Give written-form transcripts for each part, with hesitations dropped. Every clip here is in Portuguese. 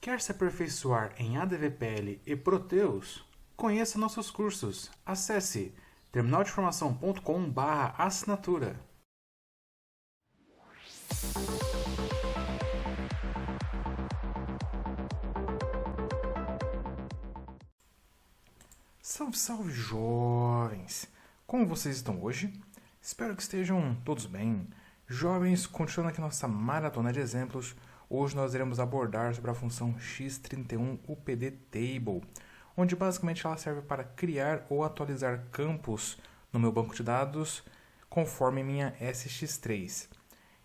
Quer se aperfeiçoar em ADVPL e Proteus? Conheça nossos cursos. Acesse terminaldeformação.com/assinatura. Salve, salve, jovens! Como vocês estão hoje? Espero que estejam todos bem. Jovens, continuando aqui nossa maratona de exemplos, hoje nós iremos abordar sobre a função x31updTable, onde basicamente ela serve para criar ou atualizar campos no meu banco de dados conforme minha SX3.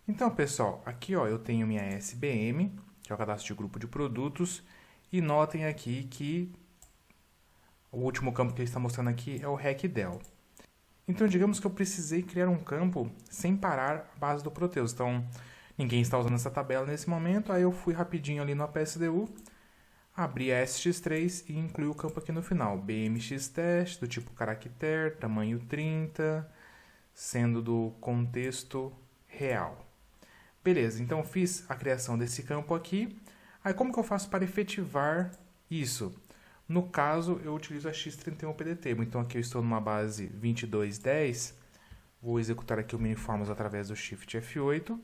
Então, pessoal, aqui eu tenho minha SBM, que é o cadastro de grupo de produtos, e notem aqui que o último campo que ele está mostrando aqui é o RecDel. Então, digamos que eu precisei criar um campo sem parar a base do Proteus. Então, ninguém está usando essa tabela nesse momento, aí eu fui rapidinho ali no APSDU, abri a SX3 e incluí o campo aqui no final, bmxtest, do tipo caractere, tamanho 30, sendo do contexto real. Beleza, então eu fiz a criação desse campo aqui. Aí como que eu faço para efetivar isso? No caso, eu utilizo a x31updTable. Então aqui eu estou numa base 2210, vou executar aqui o miniforms através do Shift F8.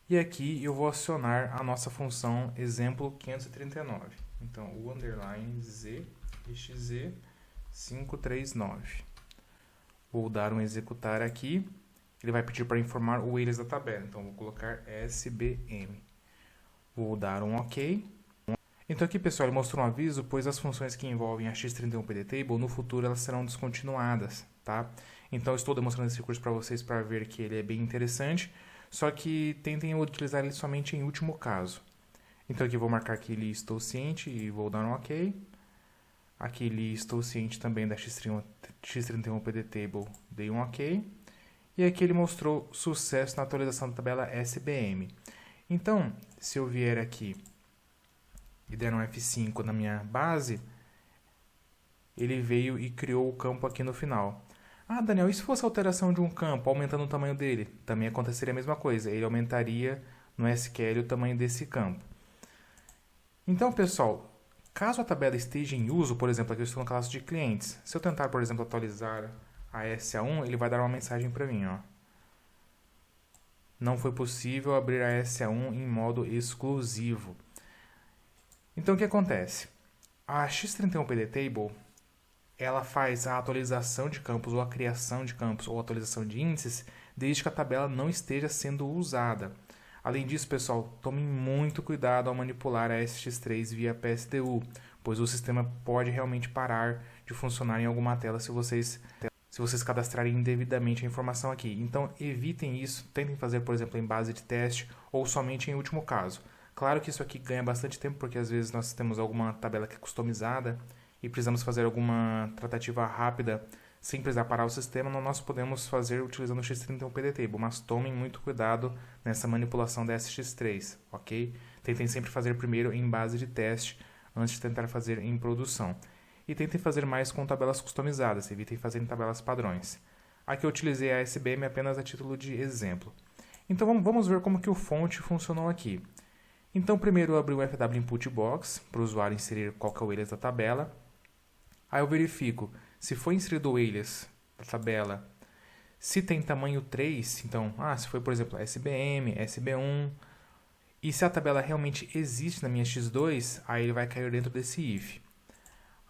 E aqui eu vou acionar a nossa função exemplo 539. Então, o underline z xz 539. Vou dar um executar aqui. Ele vai pedir para informar o alias da tabela. Então, vou colocar SBM. Vou dar um OK. Então aqui, pessoal, ele mostrou um aviso, pois as funções que envolvem a x31updTable, no futuro elas serão descontinuadas, tá? Então eu estou demonstrando esse recurso para vocês para ver que ele é bem interessante, só que tentem utilizar ele somente em último caso. Então aqui eu vou marcar que ele estou ciente e vou dar um OK. Aqui ele estou ciente também da x31updTable, dei um OK. E aqui ele mostrou sucesso na atualização da tabela SBM. Então, se eu vier aqui e der um F5 na minha base, ele veio e criou o campo aqui no final. Ah, Daniel, e se fosse a alteração de um campo, aumentando o tamanho dele? Também aconteceria a mesma coisa, ele aumentaria no SQL o tamanho desse campo. Então, pessoal, caso a tabela esteja em uso, por exemplo, aqui eu estou no cadastro de clientes, se eu tentar, por exemplo, atualizar a SA1, ele vai dar uma mensagem para mim, Não foi possível abrir a SA1 em modo exclusivo. Então, o que acontece? A x31updTable, ela faz a atualização de campos, ou a criação de campos, ou a atualização de índices, desde que a tabela não esteja sendo usada. Além disso, pessoal, tomem muito cuidado ao manipular a SX3 via PSDU, pois o sistema pode realmente parar de funcionar em alguma tela se vocês cadastrarem indevidamente a informação aqui. Então, evitem isso, tentem fazer, por exemplo, em base de teste, ou somente em último caso. Claro que isso aqui ganha bastante tempo, porque às vezes nós temos alguma tabela que é customizada e precisamos fazer alguma tratativa rápida sem precisar parar o sistema, nós podemos fazer utilizando o x31updTable, mas tomem muito cuidado nessa manipulação da SX3, ok? Tentem sempre fazer primeiro em base de teste, antes de tentar fazer em produção. E tentem fazer mais com tabelas customizadas, evitem fazer em tabelas padrões. Aqui eu utilizei a SBM apenas a título de exemplo. Então vamos ver como que o fonte funcionou aqui. Então, primeiro eu abri o FW Input Box, para o usuário inserir qual que é o alias da tabela. Aí eu verifico se foi inserido o alias da tabela, se tem tamanho 3, então, se foi, por exemplo, SBM, SB1, e se a tabela realmente existe na minha X2, aí ele vai cair dentro desse if.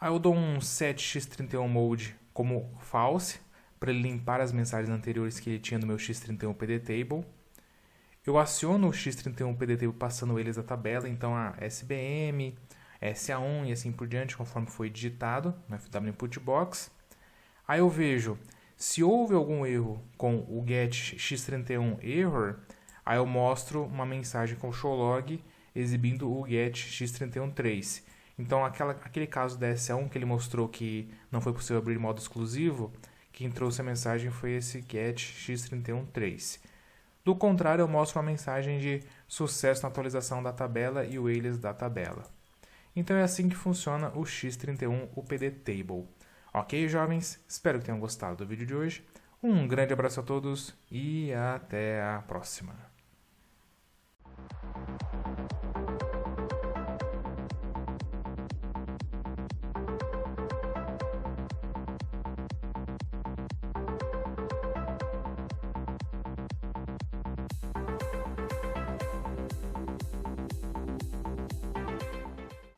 Aí eu dou um set x31mode como false, para ele limpar as mensagens anteriores que ele tinha no meu x31updTable. Eu aciono o x31updTable passando eles da tabela, então a SBM, SA1 e assim por diante, conforme foi digitado no FW Input Box. Aí eu vejo se houve algum erro com o get x31 error, aí eu mostro uma mensagem com o showlog exibindo o get x31 trace. Então aquele caso da SA1 que ele mostrou que não foi possível abrir modo exclusivo, quem trouxe a mensagem foi esse get x31 trace. Do contrário, eu mostro uma mensagem de sucesso na atualização da tabela e o alias da tabela. Então é assim que funciona o x31updTable. Ok, jovens? Espero que tenham gostado do vídeo de hoje. Um grande abraço a todos e até a próxima.